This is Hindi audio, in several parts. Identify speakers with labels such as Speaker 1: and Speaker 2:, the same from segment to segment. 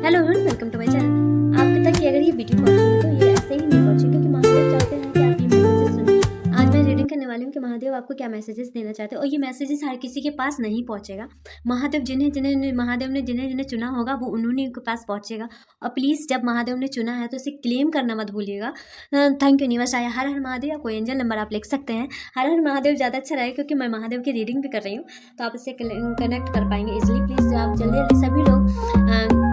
Speaker 1: Hello everyone, welcome to my channel. आप तक की अगर ये वीडियो पहुंची तो ये ऐसे ही नहीं पहुंची, क्योंकि महादेव चाहते हैं कि आप ये मैसेजेस सुनें। आज मैं रीडिंग करने वाली हूँ कि महादेव आपको क्या मैसेजेस देना चाहते हैं, और ये मैसेजेस हर किसी के पास नहीं पहुंचेगा। महादेव महादेव ने जिन्हें जिन्हें चुना होगा वो उन्होंने के पास पहुंचेगा। और प्लीज़ जब महादेव ने चुना है तो इसे क्लेम करना मत भूलिएगा। Thank you universe. आया हर हर महादेव या कोई एंजल नंबर आप लिख सकते हैं। हर हर महादेव ज़्यादा अच्छा रहेगा, क्योंकि मैं महादेव की रीडिंग भी कर रही हूँ, तो आप इससे कनेक्ट कर पाएंगे इजिली। प्लीज़ आप जल्दी जल्दी सभी लोग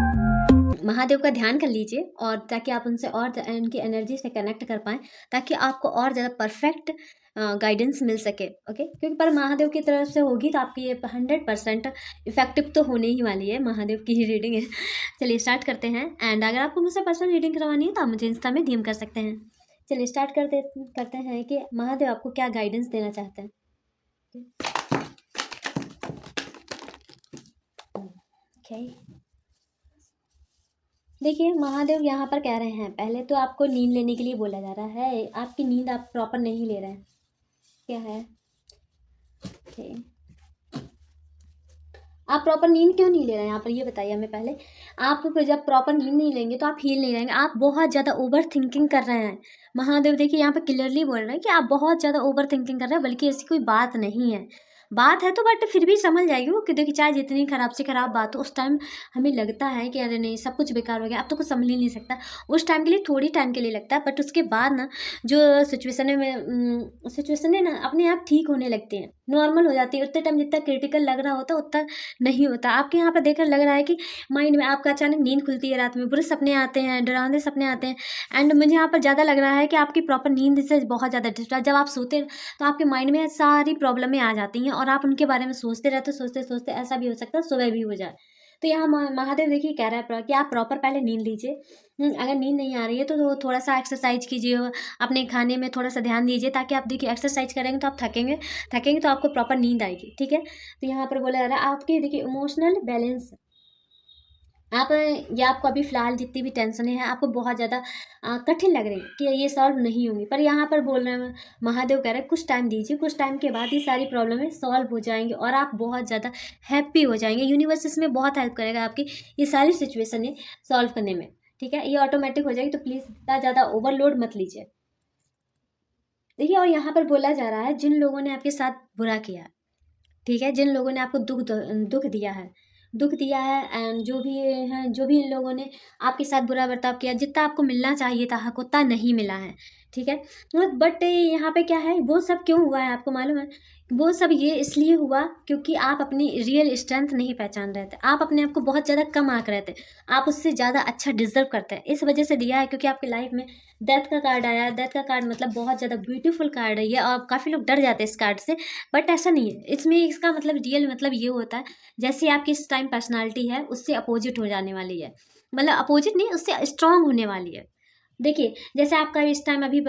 Speaker 1: महादेव का ध्यान कर लीजिए, और ताकि आप उनसे और उनकी एनर्जी से कनेक्ट कर पाएँ, ताकि आपको और ज़्यादा परफेक्ट गाइडेंस मिल सके। ओके, क्योंकि पर महादेव की तरफ से होगी तो आपकी ये 100% इफेक्टिव तो होने ही वाली है। महादेव की ही रीडिंग है। चलिए स्टार्ट करते हैं। एंड अगर आपको मुझसे पर्सनल रीडिंग करवानी है तो आप मुझे इंस्टा में डीएम कर सकते हैं। चलिए स्टार्ट करते हैं कि महादेव आपको क्या गाइडेंस देना चाहते हैं। ओके, देखिए महादेव यहाँ पर कह रहे हैं, पहले तो आपको नींद लेने के लिए बोला जा रहा है। आपकी नींद आप प्रॉपर नहीं ले रहे हैं। क्या है? ओके, आप प्रॉपर नींद क्यों नहीं ले रहे हैं यहाँ पर, ये बताइए हमें पहले। आप जब प्रॉपर नींद नहीं लेंगे तो आप हील नहीं रहेंगे। आप बहुत ज़्यादा ओवर थिंकिंग कर रहे हैं। महादेव देखिए यहाँ पर क्लियरली बोल रहे हैं कि आप बहुत ज़्यादा ओवर थिंकिंग कर रहे हैं, बल्कि ऐसी कोई बात नहीं है। बात है तो बट फिर भी समझ जाएगी वो, कि देखिए चाहे जितनी खराब से खराब बात हो, उस टाइम हमें लगता है कि अरे नहीं सब कुछ बेकार हो गया, अब तो कुछ समझ ही नहीं सकता। उस टाइम के लिए, थोड़ी टाइम के लिए लगता है, बट उसके बाद ना जो सिचुएशन है ना अपने आप ठीक होने लगती हैं, नॉर्मल हो जाती है। उतने टाइम जितना क्रिटिकल लग रहा होता उतना नहीं होता। आपके यहाँ पर देखकर लग रहा है कि माइंड में आपका अचानक नींद खुलती है, रात में बुरे सपने आते हैं, डरावने सपने आते हैं। एंड मुझे यहाँ पर ज़्यादा लग रहा है कि आपकी प्रॉपर नींद से बहुत ज़्यादा डिस्टर्ब, जब आप सोते हैं तो आपके माइंड में सारी प्रॉब्लमें आ जाती हैं, और आप उनके बारे में सोचते रहते, सोचते सोचते ऐसा भी हो सकता है सुबह भी हो जाए। तो यहाँ महादेव देखिए कह रहा है कि आप प्रॉपर पहले नींद लीजिए। अगर नींद नहीं आ रही है तो थोड़ा सा एक्सरसाइज कीजिए, अपने खाने में थोड़ा सा ध्यान दीजिए, ताकि आप देखिए एक्सरसाइज करेंगे तो आप थकेंगे तो आपको प्रॉपर नींद आएगी। ठीक है, तो यहाँ पर बोला जा रहा है आपके देखिए इमोशनल बैलेंस, आप या आपको अभी फ़िलहाल जितनी भी टेंशनें हैं आपको बहुत ज़्यादा कठिन लग रही कि ये सॉल्व नहीं होंगी, पर यहाँ पर बोल रहे हैं महादेव कह रहे हैं कुछ टाइम दीजिए, कुछ टाइम के बाद ये सारी प्रॉब्लमें सॉल्व हो जाएंगी और आप बहुत ज़्यादा हैप्पी हो जाएंगे। यूनिवर्स इसमें बहुत हेल्प करेगा आपकी ये सारी सिचुएशनें सॉल्व करने में। ठीक है, ये ऑटोमेटिक हो जाएगी, तो प्लीज़ इतना ज़्यादा ओवरलोड मत लीजिए। देखिए, और यहाँ पर बोला जा रहा है जिन लोगों ने आपके साथ बुरा किया, ठीक है, जिन लोगों ने आपको दुख दिया है एंड जो भी हैं, जो भी इन लोगों ने आपके साथ बुरा बर्ताव किया, जितना आपको मिलना चाहिए था हक उतना नहीं मिला है। ठीक है, बट यहाँ पे क्या है, वो सब क्यों हुआ है आपको मालूम है? वो सब ये इसलिए हुआ क्योंकि आप अपनी रियल स्ट्रेंथ नहीं पहचान रहे थे। आप अपने आप को बहुत ज़्यादा कम आंक रहे थे। आप उससे ज़्यादा अच्छा डिजर्व करते हैं, इस वजह से दिया है। क्योंकि आपकी लाइफ में डेथ का कार्ड आया। डेथ का कार्ड मतलब बहुत ज़्यादा ब्यूटीफुल कार्ड है ये, और काफ़ी लोग डर जाते हैं इस कार्ड से, बट ऐसा नहीं है। इसमें इसका मतलब रियल मतलब ये होता है, जैसे आपकी इस टाइम पर्सनालिटी है उससे अपोजिट हो जाने वाली है, मतलब अपोजिट नहीं, उससे स्ट्रांग होने वाली है। देखिए, जैसे आपका इस टाइम अभी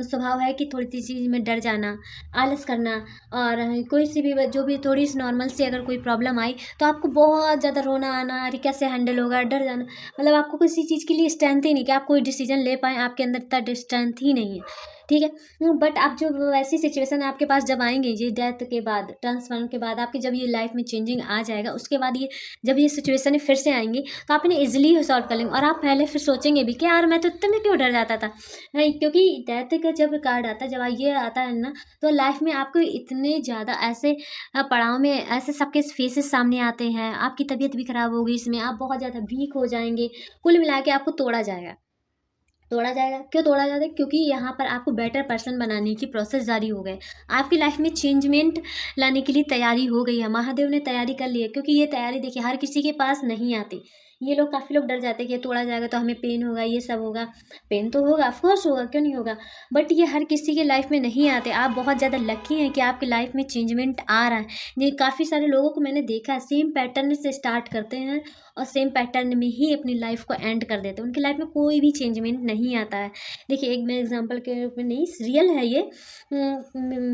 Speaker 1: स्वभाव है कि थोड़ी सी चीज़ में डर जाना, आलस करना, और कोई सी भी जो भी थोड़ी सी नॉर्मल सी अगर कोई प्रॉब्लम आई तो आपको बहुत ज़्यादा रोना आना, अरे कैसे हैंडल होगा, डर जाना, मतलब आपको किसी चीज़ के लिए स्ट्रेंथ ही नहीं कि आप कोई डिसीजन ले पाएँ, आपके अंदर इतना स्ट्रेंथ ही नहीं है। ठीक है, बट आप जो वैसी सिचुएशन आपके पास जब आएंगे, ये डेथ के बाद, ट्रांसफर के बाद, आपकी जब ये लाइफ में चेंजिंग आ जाएगा, उसके बाद ये जब ये सिचुएशन फिर से आएंगी तो आप इन्हें ईजिली सॉल्व कर लेंगे। और आप पहले फिर सोचेंगे भी कि यार मैं तो इतने में क्यों डर जाता था। नहीं, क्योंकि डेथ का जब कार्ड आता है, जब ये आता है ना, तो लाइफ में आपको इतने ज़्यादा ऐसे पड़ाव में ऐसे सबके फेसेस सामने आते हैं, आपकी तबीयत भी खराब होगी, इसमें आप बहुत ज़्यादा वीक हो जाएंगे, कुल मिला के आपको तोड़ा जाएगा। क्यों तोड़ा जाता है? क्योंकि यहाँ पर आपको बेटर पर्सन बनाने की प्रोसेस जारी हो गए। आपकी लाइफ में चेंजमेंट लाने के लिए तैयारी हो गई है। महादेव ने तैयारी कर ली है, क्योंकि ये तैयारी देखिए हर किसी के पास नहीं आती। ये लोग, काफ़ी लोग डर जाते हैं कि ये तोड़ा जाएगा तो हमें पेन होगा, ये सब होगा। पेन तो होगा, ऑफकोर्स होगा, क्यों नहीं होगा, बट ये हर किसी के लाइफ में नहीं आते। आप बहुत ज़्यादा लकी हैं कि आपकी लाइफ में चेंजमेंट आ रहा है। ये काफ़ी सारे लोगों को मैंने देखा है, सेम पैटर्न से स्टार्ट करते हैं और सेम पैटर्न में ही अपनी लाइफ को एंड कर देते हैं। उनकी लाइफ में कोई भी चेंजमेंट नहीं आता है। देखिए, एक मैं एग्जांपल के रूप में, नहीं रियल है ये,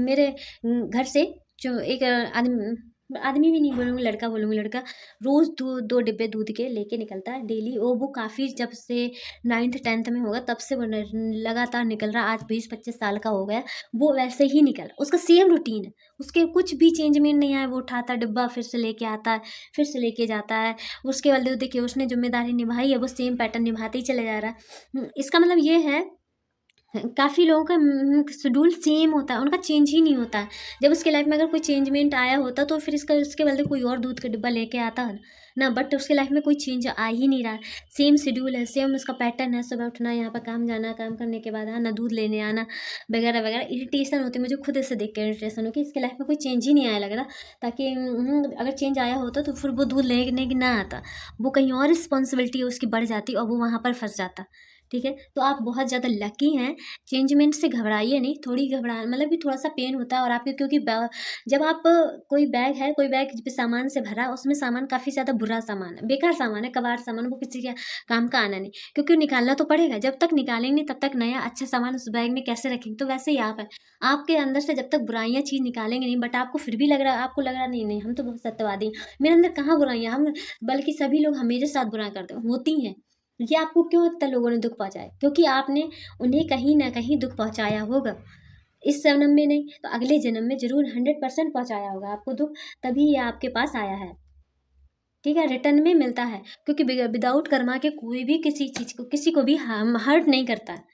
Speaker 1: मेरे घर से जो एक आदमी, आदमी भी नहीं बोलूँगी, लड़का बोलूँगी, लड़का रोज़ 2 डिब्बे दूध के लेके निकलता है डेली। वो काफ़ी जब से 9th 10th में होगा तब से वो लगातार निकल रहा है। आज 20-25 साल का हो गया, वो वैसे ही निकल रहा, उसका सेम रूटीन है, उसके कुछ भी चेंजमेंट नहीं आया। वो उठाता डिब्बा, फिर से लेके आता है, फिर से लेके जाता है। उसके बाद देखिए उसने ज़िम्मेदारी निभाई है, वो सेम पैटर्न निभाते ही चले जा रहा है। इसका मतलब ये है काफ़ी लोगों का शेड्यूल सेम होता है, उनका चेंज ही नहीं होता है। जब उसके लाइफ में अगर कोई चेंजमेंट आया होता तो फिर इसका उसके बदले कोई और दूध का डिब्बा लेके आता है ना, बट उसके लाइफ में कोई चेंज आ ही नहीं रहा है। सेम शेड्यूल है, सेम उसका पैटर्न है, सुबह उठना, यहाँ पर काम जाना, काम करने के बाद आना, दूध लेने आना वगैरह वगैरह। इरिटेशन होती है मुझे खुद इसे देख कर, इरिटेशन हो कि इसके लाइफ में कोई चेंज ही नहीं आया लग रहा। ताकि अगर चेंज आया होता तो फिर वो दूध लेने की ना आता, वो कहीं और रिस्पॉन्सिबिलिटी उसकी बढ़ जाती और वो वहाँ पर फंस जाता। ठीक है, तो आप बहुत ज़्यादा लकी हैं। चेंजमेंट से घबराइए नहीं, थोड़ी घबरा मतलब कि थोड़ा-सा पेन होता है और आपके क्योंकि जब आप कोई बैग है, कोई बैग सामान से भरा है, उसमें सामान काफ़ी ज़्यादा बुरा सामान है, बेकार सामान है, कबाड़ सामान, वो किसी के काम का आना नहीं, क्योंकि निकालना तो पड़ेगा। जब तक निकालेंगे नहीं तब तक नया अच्छा सामान उस बैग में कैसे रखेंगे? तो वैसे ही आप हैं, आपके अंदर से जब तक बुराइयाँ चीज़ निकालेंगे नहीं, बट आपको फिर भी लग रहा है, आपको लग रहा नहीं, नहीं हम तो बहुत सत्यवादी हैं, मेरे अंदर कहाँ बुराइयाँ, हम बल्कि सभी लोग मेरे साथ बुराई करते हैं, होती हैं। ये आपको क्यों इतना लोगों ने दुःख पहुँचाया? क्योंकि आपने उन्हें कहीं न कहीं दुःख पहुँचाया होगा। इस जन्म में नहीं तो अगले जन्म में ज़रूर 100% पहुँचाया होगा आपको दुःख, तभी ये आपके पास आया है। ठीक है? रिटर्न में मिलता है, क्योंकि विदाउट कर्मा के कोई भी किसी चीज़ को किसी को भी हर्ट नहीं करता है।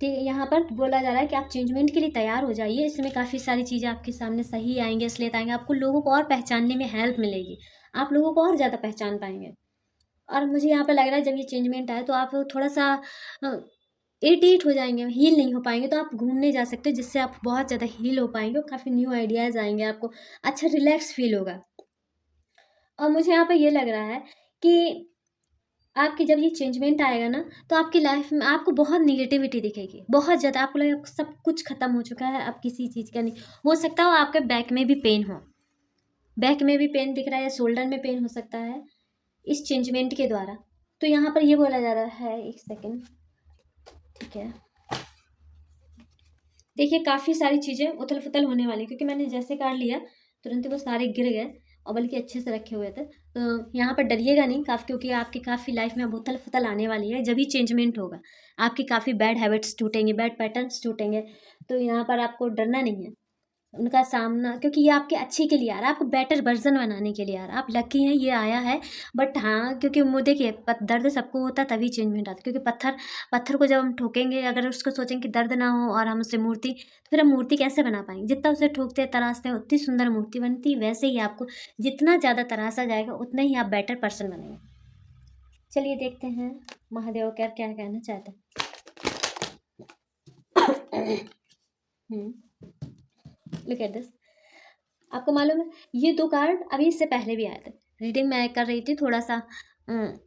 Speaker 1: ठीक है? यहाँ पर बोला जा रहा है कि आप चेंजमेंट के लिए तैयार हो जाइए, इसमें काफ़ी सारी चीज़ें आपके सामने सही आएँगी, इसलिए आएँगे, आपको लोगों को और पहचानने में हेल्प मिलेगी। आप लोगों को और ज़्यादा पहचान पाएँगे। और मुझे यहाँ पे लग रहा है जब ये चेंजमेंट आए तो आप थोड़ा-सा इरिटेट हो जाएँगे, हील नहीं हो पाएँगे, तो आप घूमने जा सकते हो जिससे आप बहुत ज़्यादा हील हो पाएँगे और काफ़ी न्यू आइडियाज़ आएँगे आपको, अच्छा रिलैक्स फ़ील होगा। और मुझे यहाँ पे ये लग रहा है कि आपकी जब ये चेंजमेंट आएगा ना, तो आपकी लाइफ़ में आपको बहुत नेगेटिविटी दिखेगी, बहुत ज़्यादा आपको लगेगा सब कुछ खत्म हो चुका है, अब किसी चीज़ का नहीं। हो सकता हो आपके बैक में भी पेन हो, बैक में भी पेन दिख रहा है या शोल्डर में पेन हो सकता है, इस चेंजमेंट के द्वारा। तो यहाँ पर ये बोला जा रहा है, 1 सेकंड, ठीक है। देखिए काफ़ी सारी चीज़ें उथल-पुथल होने वाली, क्योंकि मैंने जैसे काट लिया, तुरंत ही वो सारे गिर गए और बल्कि अच्छे से रखे हुए थे। तो यहाँ पर डरिएगा नहीं क्योंकि आपकी काफ़ी लाइफ़ में अब उथल-पुथल आने वाली है, जब ही चेंजमेंट होगा। आपकी काफ़ी बैड हैबिट्स टूटेंगे, बैड पैटर्न्स टूटेंगे, तो यहाँ पर आपको डरना नहीं है। उनका सामना, क्योंकि ये आपके अच्छे के लिए आ रहा है, आपको बेटर वर्ज़न बनाने के लिए आ रहा है। आप लकी हैं ये आया है, बट हाँ, क्योंकि वो देखिए दर्द सबको होता है तभी चेंजमेंट आता है, क्योंकि पत्थर पत्थर को जब हम ठोकेंगे, अगर उसको सोचेंगे कि दर्द ना हो और हम उससे मूर्ति, तो फिर हम मूर्ति कैसे बना पाएँगे? जितना उसे ठोकते हैं, तराशते हैं, उतनी सुंदर मूर्ति बनती है। वैसे ही आपको जितना ज़्यादा तराशा जाएगा, उतना ही आप बेटर पर्सन बनेंगे। चलिए देखते हैं महादेव क्या क्या कहना चाहते हैं। Look at this. आपको मालूम है ये 2 कार्ड अभी इससे पहले भी आए थे। रीडिंग मैं कर रही थी, थोड़ा-सा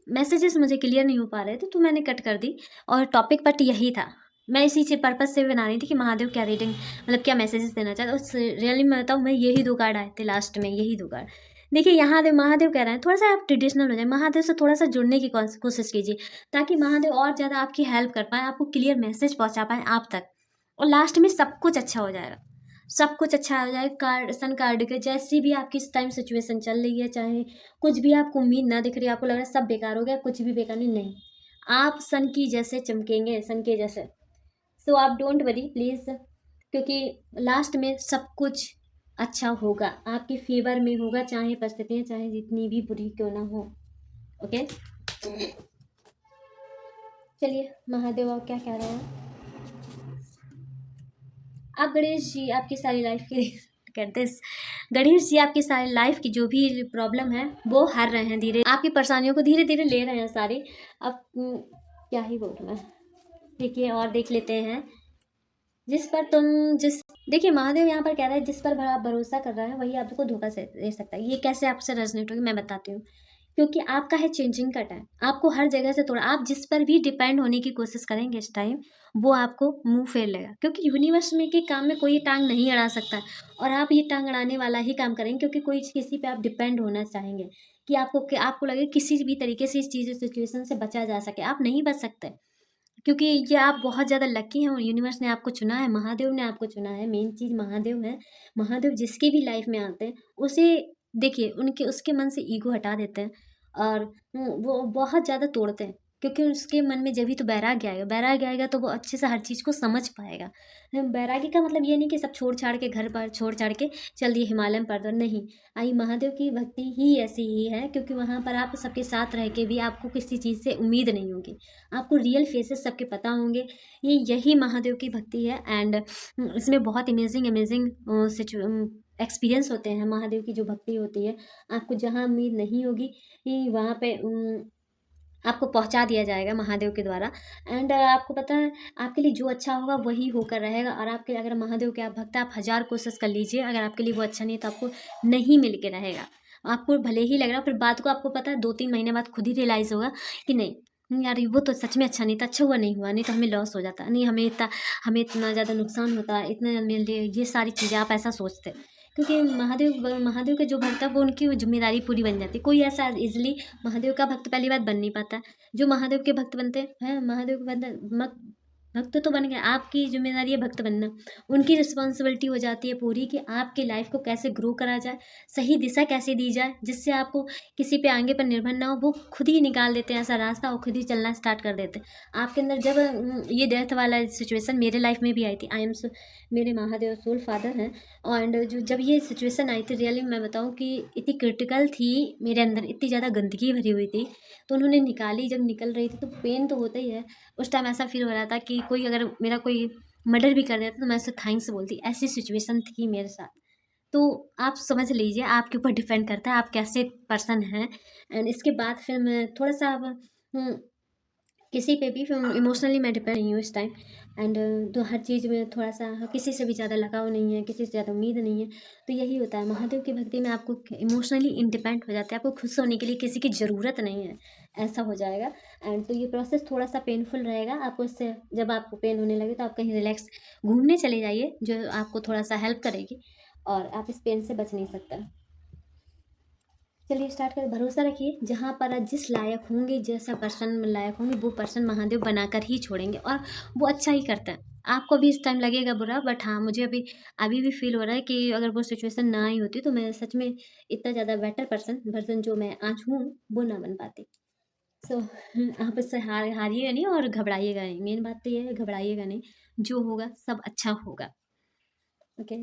Speaker 1: मैसेजेस मुझे क्लियर नहीं हो पा रहे थे, तो मैंने कट कर दी और टॉपिक बट यही था। मैं इसी से पर्पज़ से बना रही थी कि महादेव क्या रीडिंग मतलब क्या मैसेजेस देना चाहते हैं। उस रियली मैं बताऊँ, मैं यही 2 कार्ड आए थे लास्ट में, यही 2 कार्ड। देखिए यहाँ महादेव कह रहे हैं थोड़ा-सा आप ट्रेडिशनल हो जाएँ, महादेव से थोड़ा-सा जुड़ने की कोशिश कीजिए, ताकि महादेव और ज़्यादा आपकी हेल्प कर पाएँ, आपको क्लियर मैसेज पहुँचा पाएँ आप तक, और लास्ट में सब कुछ अच्छा हो जाएगा। सब कुछ अच्छा हो जाए। कार्ड सन कार्ड के जैसी भी आपकी इस टाइम सिचुएशन चल रही है, चाहे कुछ भी आपको उम्मीद ना दिख रही है, आपको लग रहा है सब बेकार हो गया, कुछ भी बेकार नहीं, आप सन की जैसे चमकेंगे, सन के जैसे। सो आप डोंट वरी प्लीज़, क्योंकि लास्ट में सब कुछ अच्छा होगा, आपके फेवर में होगा, चाहे परिस्थितियाँ चाहे जितनी भी बुरी क्यों ना हो। ओके, चलिए महादेव आप क्या कह रहे हैं? आप गणेश जी आपकी सारी लाइफ की कहते गणेश जी आपकी सारी लाइफ की जो भी प्रॉब्लम है वो हर रहे हैं, धीरे आपकी परेशानियों को धीरे धीरे ले रहे हैं सारी। अब क्या ही बोलूँ मैं। देखिए और देख लेते हैं, जिस पर तुम जिस देखिए महादेव यहाँ पर कह रहा है जिस पर आप भरोसा कर रहा है वही आपको धोखा से दे सकता है। ये कैसे आपसे रेजोनेट होगी मैं बताती हूँ। क्योंकि आपका है चेंजिंग का टाइम, आपको हर जगह से थोड़ा आप जिस पर भी डिपेंड होने की कोशिश करेंगे इस टाइम, वो आपको मुंह फेर लेगा, क्योंकि यूनिवर्स में के काम में कोई टांग नहीं अड़ा सकता है। और आप ये टांग अड़ाने वाला ही काम करेंगे, क्योंकि कोई किसी पे आप डिपेंड होना चाहेंगे कि आपको लगे किसी भी तरीके से इस चीज़ सिचुएशन से बचा जा सके, आप नहीं बच सकते। क्योंकि ये आप बहुत ज़्यादा लकी हैं और यूनिवर्स ने आपको चुना है, महादेव ने आपको चुना है। मेन चीज़ महादेव है। महादेव जिसकी भी लाइफ में आते हैं, उसे देखिए उनके उसके मन से ईगो हटा देते हैं और वो बहुत ज़्यादा तोड़ते हैं, क्योंकि उसके मन में जब भी तो वैराग्य आएगा, वैराग्य आएगा तो वो अच्छे से हर चीज़ को समझ पाएगा। वैराग्य का मतलब ये नहीं कि सब छोड़-छाड़ के घर-बार छोड़-छाड़ के चल दिए हिमालय पर्वत, नहीं। माहादेव की भक्ति ही ऐसी ही है, क्योंकि वहाँ पर आप सबके साथ रह के भी आपको किसी चीज़ से उम्मीद नहीं होगी। आपको रियल फेसेस सबके पता होंगे। यही महादेव की भक्ति है एंड इसमें बहुत अमेजिंग एक्सपीरियंस होते हैं। महादेव की जो भक्ति होती है, आपको जहाँ उम्मीद नहीं होगी वहाँ पे आपको पहुँचा दिया जाएगा महादेव के द्वारा। एंड आपको पता है, आपके लिए जो अच्छा होगा वही होकर रहेगा। और आपके अगर महादेव के आप भक्त हैं, आप 1000 कोशिश कर लीजिए, अगर आपके लिए वो अच्छा नहीं है तो आपको नहीं मिल के रहेगा। आपको भले ही लग रहा है, फिर बात को आपको पता है 2-3 महीने बाद खुद ही रियलाइज़ होगा कि नहीं, यार वो तो सच में अच्छा नहीं था, अच्छा हुआ नहीं हुआ, नहीं तो हमें लॉस हो जाता, नहीं हमें इतना ज़्यादा नुकसान होता, इतना मेरे लिए ये सारी चीज़ें आप ऐसा सोचते। क्योंकि महादेव के जो भक्त है वो उनकी ज़िम्मेदारी पूरी बन जाती है। कोई ऐसा ईज़िली महादेव का भक्त पहली बात बन नहीं पाता। जो महादेव के भक्त बनते हैं, महादेव के भक्त तो बन गए, आपकी ज़िम्मेदारी है भक्त बनना। उनकी रिस्पॉन्सिबिलिटी हो जाती है पूरी कि आपकी लाइफ को कैसे ग्रो करा जाए, सही दिशा कैसे दी जाए, जिससे आपको किसी पे आगे पर निर्भर ना हो। वो खुद ही निकाल देते हैं ऐसा रास्ता और खुद ही चलना स्टार्ट कर देते हैं। आपके अंदर जब ये डेथ वाला सिचुएशन मेरे लाइफ में भी आई थी, मेरे महादेव सोल फादर हैं। एंड जब ये सिचुएशन आई थी, रियली मैं बताऊँ कि इतनी क्रिटिकल थी, मेरे अंदर इतनी ज़्यादा गंदगी भरी हुई थी, तो उन्होंने निकाली। जब निकल रही थी तो पेन तो होता ही है। उस टाइम ऐसा फील हो रहा था कि कोई अगर मेरा कोई मर्डर भी कर देता तो मैं उसे थैंक्स बोलती, ऐसी सिचुएशन थी मेरे साथ। तो आप समझ लीजिए, आपके ऊपर डिपेंड करता है आप कैसे पर्सन हैं। एंड इसके बाद फिर मैं थोड़ा सा अब किसी पे भी फिर इमोशनली मैं डिपेंड नहीं हूँ इस टाइम। एंड तो हर चीज़ में थोड़ा सा किसी से भी ज़्यादा लगाव नहीं है, किसी से ज़्यादा उम्मीद नहीं है। तो यही होता है महादेव की भक्ति में, आपको इमोशनली इंडिपेंडेंट हो जाते हैं, आपको खुश होने के लिए किसी की ज़रूरत नहीं है, ऐसा हो जाएगा। एंड तो ये प्रोसेस थोड़ा सा पेनफुल रहेगा आपको। इससे जब आपको पेन होने लगे तो आप कहीं रिलैक्स घूमने चले जाइए, जो आपको थोड़ा सा हेल्प करेगी और आप इस पेन से बच नहीं सकते। चलिए स्टार्ट करें। भरोसा रखिए, जहाँ पर आप जिस लायक होंगे, जैसा पर्सन लायक होंगे, वो पर्सन महादेव बनाकर ही छोड़ेंगे और वो अच्छा ही करता है। आपको भी इस टाइम लगेगा बुरा, बट हाँ, मुझे अभी अभी भी फील हो रहा है कि अगर वो सिचुएशन ना आई होती तो मैं सच में इतना ज़्यादा बेटर वर्जन जो मैं आज हूँ वो ना बन पाती। सो आप इससे हारिएगा नहीं और घबराइएगा नहीं। मेन बात तो ये है, घबराइएगा नहीं, जो होगा सब अच्छा होगा। ओके।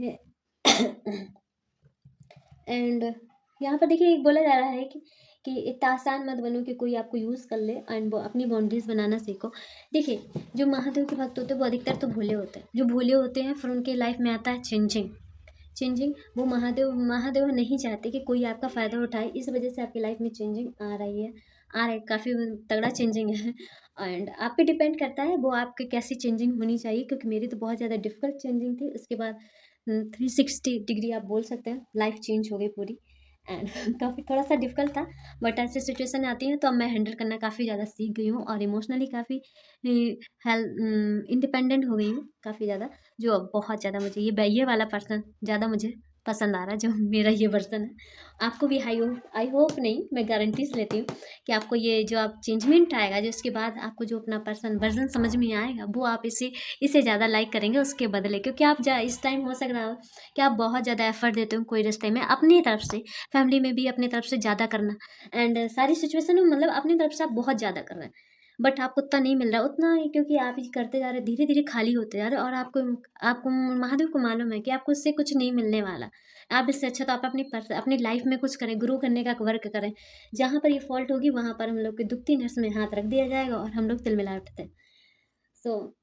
Speaker 1: एंड यहाँ पर देखिए, एक बोला जा रहा है कि इतना आसान मत बनो कि कोई आपको यूज़ कर ले, एंड वो अपनी बाउंड्रीज बनाना सीखो। देखिए, जो महादेव के भक्त होते हैं वो अधिकतर तो भोले होते हैं। जो भोले होते हैं फिर उनके लाइफ में आता है चेंजिंग। वो महादेव नहीं चाहते कि कोई आपका फ़ायदा उठाए, इस वजह से आपकी लाइफ में चेंजिंग आ रही है, आ रहा है, काफ़ी तगड़ा चेंजिंग है। एंड आप पे डिपेंड करता है वो आपकी कैसी चेंजिंग होनी चाहिए, क्योंकि मेरी तो बहुत ज़्यादा डिफिकल्ट चेंजिंग थी। उसके बाद 360 डिग्री आप बोल सकते हैं, लाइफ चेंज हो गई पूरी। एंड काफ़ी थोड़ा सा डिफिकल्ट था, बट ऐसी सिचुएशन आती है तो अब मैं हैंडल करना काफ़ी ज़्यादा सीख गई हूँ और इमोशनली काफ़ी इंडिपेंडेंट हो गई हूँ काफ़ी ज़्यादा। जो अब बहुत ज़्यादा मुझे ये वाला पर्सन ज़्यादा मुझे पसंद आ रहा है, जो मेरा ये वर्जन है। आपको भी आई होप नहीं, मैं गारंटीज लेती हूँ कि आपको ये जो आप चेंजमेंट आएगा, जो इसके बाद आपको जो अपना पर्सन वर्जन समझ में आएगा, वो आप इसे ज़्यादा लाइक करेंगे उसके बदले। क्योंकि आप इस टाइम हो सक रहा हो कि आप बहुत ज़्यादा एफर्ट देते हो कोई रिश्ते में अपनी तरफ से, फैमिली में भी अपनी तरफ से ज़्यादा करना, एंड सारी सिचुएशन में मतलब अपनी तरफ से आप बहुत ज़्यादा कर रहे हैं, बट आपको उतना नहीं मिल रहा उतना ही, क्योंकि आप ये करते जा रहे, धीरे धीरे खाली होते जा रहे, और आपको आपको महादेव को मालूम है कि आपको इससे कुछ नहीं मिलने वाला। आप इससे अच्छा तो आप अपनी लाइफ में कुछ करें, ग्रो करने का वर्क करें। जहाँ पर ये फॉल्ट होगी वहाँ पर हम लोग की दुखती नस में हाथ रख दिया जाएगा और हम लोग तिलमिला उठते हैं। सो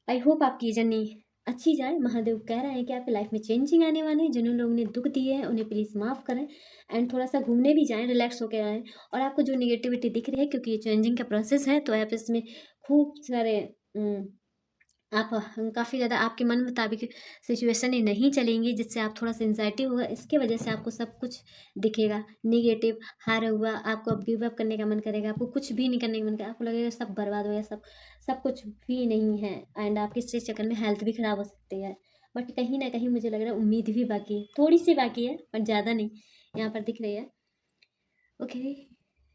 Speaker 1: आई होप आपकी जर्नी अच्छी जाए। महादेव कह रहे हैं कि आपकी लाइफ में चेंजिंग आने वाले हैं, जिन्होंने लोगों ने दुख दिए हैं उन्हें प्लीज़ माफ़ करें, एंड थोड़ा सा घूमने भी जाएं, रिलैक्स होकर आएँ। और आपको जो निगेटिविटी दिख रही है, क्योंकि ये चेंजिंग का प्रोसेस है, तो आप इसमें खूब सारे आप काफ़ी ज़्यादा आपके मन मुताबिक सिचुएशनें नहीं चलेंगी, जिससे आप थोड़ा सा एंग्जाइटी होगा, इसकी वजह से आपको सब कुछ दिखेगा नेगेटिव, हारा हुआ। आपको अब गिव अप करने का मन करेगा, आपको कुछ भी नहीं करने का मन करेगा, आपको लगेगा सब बर्बाद हो गया, सब सब कुछ भी नहीं है। एंड आपके इस चक्कर में हेल्थ भी ख़राब हो सकती है। बट कहीं ना कहीं मुझे लग रहा है उम्मीद भी बाकी है, थोड़ी सी बाकी है, बट ज़्यादा नहीं, यहाँ पर दिख रही है। ओके,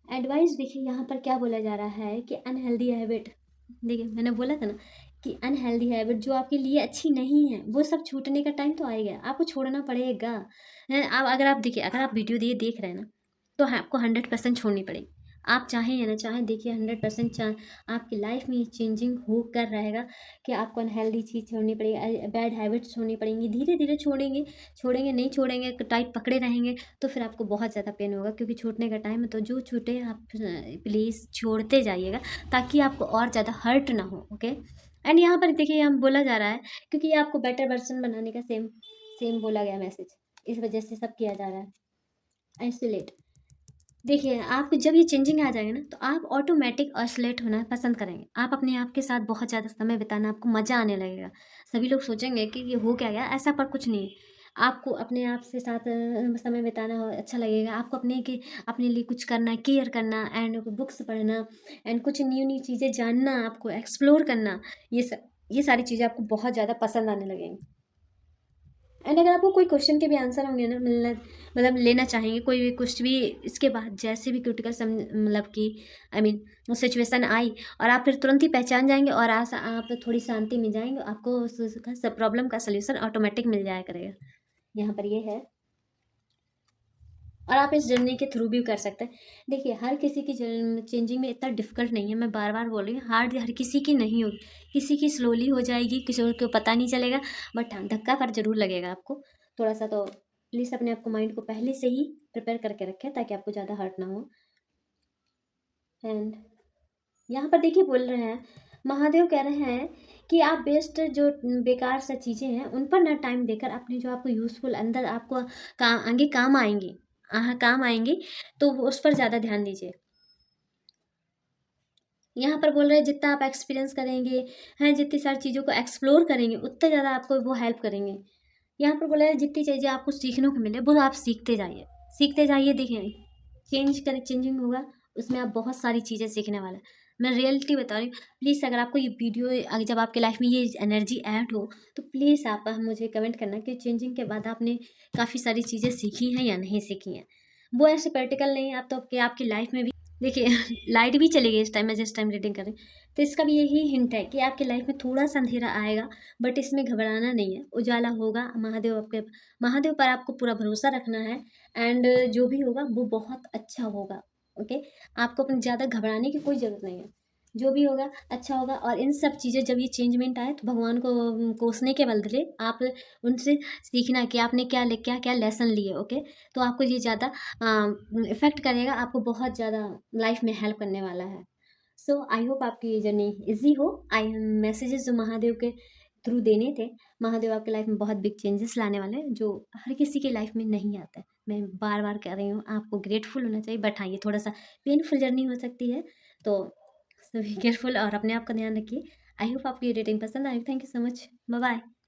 Speaker 1: एडवाइस देखिए यहाँ पर क्या बोला जा रहा है कि अनहेल्दी हैबिट देखिए मैंने बोला था ना कि अनहेल्दी हैबिट जो आपके लिए अच्छी नहीं है, वो सब छूटने का टाइम तो आएगा, आपको छोड़ना पड़ेगा। अब अगर आप देखिए, अगर आप वीडियो ये देख रहे हैं ना, तो आपको 100% छोड़नी पड़ेगी। आप चाहें या ना चाहें, देखिए 100% आपकी लाइफ में ये चेंजिंग हो कर रहेगा कि आपको अनहेल्दी चीज़ छोड़नी पड़ेगी, बैड हैबिट्स छोड़नी पड़ेंगी। धीरे धीरे छोड़ेंगे, छोड़ेंगे नहीं छोड़ेंगे, टाइट पकड़े रहेंगे तो फिर आपको बहुत ज़्यादा पेन होगा, क्योंकि छूटने का टाइम है। तो जो छूटे आप प्लीज़ छोड़ते जाइएगा, ताकि आपको और ज़्यादा हर्ट ना हो। ओके, एंड यहाँ पर देखिए हम बोला जा रहा है, क्योंकि ये आपको बेटर वर्जन बनाने का सेम सेम बोला गया मैसेज, इस वजह से सब किया जा रहा है। आइसोलेट, देखिए आप जब ये चेंजिंग आ जाएगा ना, तो आप ऑटोमेटिक आइसोलेट होना पसंद करेंगे। आप अपने आप के साथ बहुत ज़्यादा समय बिताना आपको मज़ा आने लगेगा। सभी लोग सोचेंगे कि ये हो क्या गया, ऐसा पर कुछ नहीं है। आपको अपने आप से साथ समय बिताना अच्छा लगेगा। आपको अपने लिए कुछ करना, केयर करना, एंड बुक्स पढ़ना, एंड कुछ न्यू-न्यू चीज़ें जानना, आपको एक्सप्लोर करना, ये सारी चीज़ें आपको बहुत ज़्यादा पसंद आने लगेंगी। एंड अगर आपको कोई क्वेश्चन के भी आंसर होंगे ना, मतलब लेना चाहेंगे कोई भी, कुछ भी इसके बाद जैसे भी क्रिटिकल मतलब कि आई मीन सिचुएशन आई, और आप फिर तुरंत ही पहचान जाएंगे और आप थोड़ी शांति में जाएंगे, आपको उस प्रॉब्लम का सोल्यूशन ऑटोमेटिक मिल जाया करेगा। यहाँ पर ये है, और आप इस जर्नी के थ्रू भी कर सकते हैं। देखिए हर किसी की चेंजिंग में इतना डिफिकल्ट नहीं है, मैं बार बार बोल रही हूँ, हार्ड हर किसी की नहीं होगी। किसी की स्लोली हो जाएगी, किसी को पता नहीं चलेगा, बट हाँ धक्का पर जरूर लगेगा आपको थोड़ा सा। तो प्लीज़ अपने आपको माइंड को पहले से ही प्रिपेयर करके रखें, ताकि आपको ज़्यादा हर्ट ना हो। एंड यहाँ पर देखिए बोल रहे हैं, महादेव कह रहे हैं कि आप बेस्ट जो बेकार सा चीज़ें हैं उन पर ना टाइम देकर, अपनी जो आपको यूज़फुल अंदर आपको आगे काम आएंगी, काम आएंगी, तो उस पर ज़्यादा ध्यान दीजिए। यहाँ पर बोल रहे हैं जितना आप एक्सपीरियंस करेंगे हैं, जितनी सारी चीज़ों को एक्सप्लोर करेंगे, उतना ज़्यादा आपको वो हेल्प करेंगे। यहाँ पर बोला है जितनी चीज़ें आपको सीखने को मिले, वो आप सीखते जाइए, सीखते जाइए। देखिए चेंजिंग होगा, उसमें आप बहुत सारी चीज़ें सीखने वाले हैं। मैं रियलिटी बता रही हूँ। प्लीज़ अगर आपको ये वीडियो, अगर जब आपके लाइफ में ये एनर्जी ऐड हो, तो प्लीज़ आप मुझे कमेंट करना कि चेंजिंग के बाद आपने काफ़ी सारी चीज़ें सीखी हैं या नहीं सीखी हैं। वो ऐसे प्रैक्टिकल नहीं है, आप तो आपकी लाइफ में भी देखिए लाइट भी चली गई इस टाइम, मैं जिस टाइम रीडिंग कर रही हूँ, तो इसका भी यही हिंट है कि आपकी लाइफ में थोड़ा सा अंधेरा आएगा, बट इसमें घबराना नहीं है, उजाला होगा। महादेव पर आपको पूरा भरोसा रखना है, एंड जो भी होगा वो बहुत अच्छा होगा। ओके, आपको अपने ज़्यादा घबराने की कोई ज़रूरत नहीं है, जो भी होगा अच्छा होगा। और इन सब चीज़ें जब ये चेंजमेंट आए, तो भगवान को कोसने के बदले आप उनसे सीखना कि आपने क्या क्या लेसन लिए। ओके, तो आपको ये ज़्यादा इफ़ेक्ट करेगा, आपको बहुत ज़्यादा लाइफ में हेल्प करने वाला है। सो आई होप आपकी ये जर्नी ईजी हो। आई मैसेजेस जो महादेव के थ्रू देने थे, महादेव आपके लाइफ में बहुत बिग चेंजेस लाने वाले हैं, जो हर किसी की लाइफ में नहीं आता है। मैं बार बार कह रही हूँ, आपको ग्रेटफुल होना चाहिए, बट हाँ ये थोड़ा सा पेनफुल जर्नी हो सकती है, तो सो बी केयरफुल और अपने आप का ध्यान रखिए। आई होप आपको ये रेटिंग पसंद आई। Thank you so much, bye bye.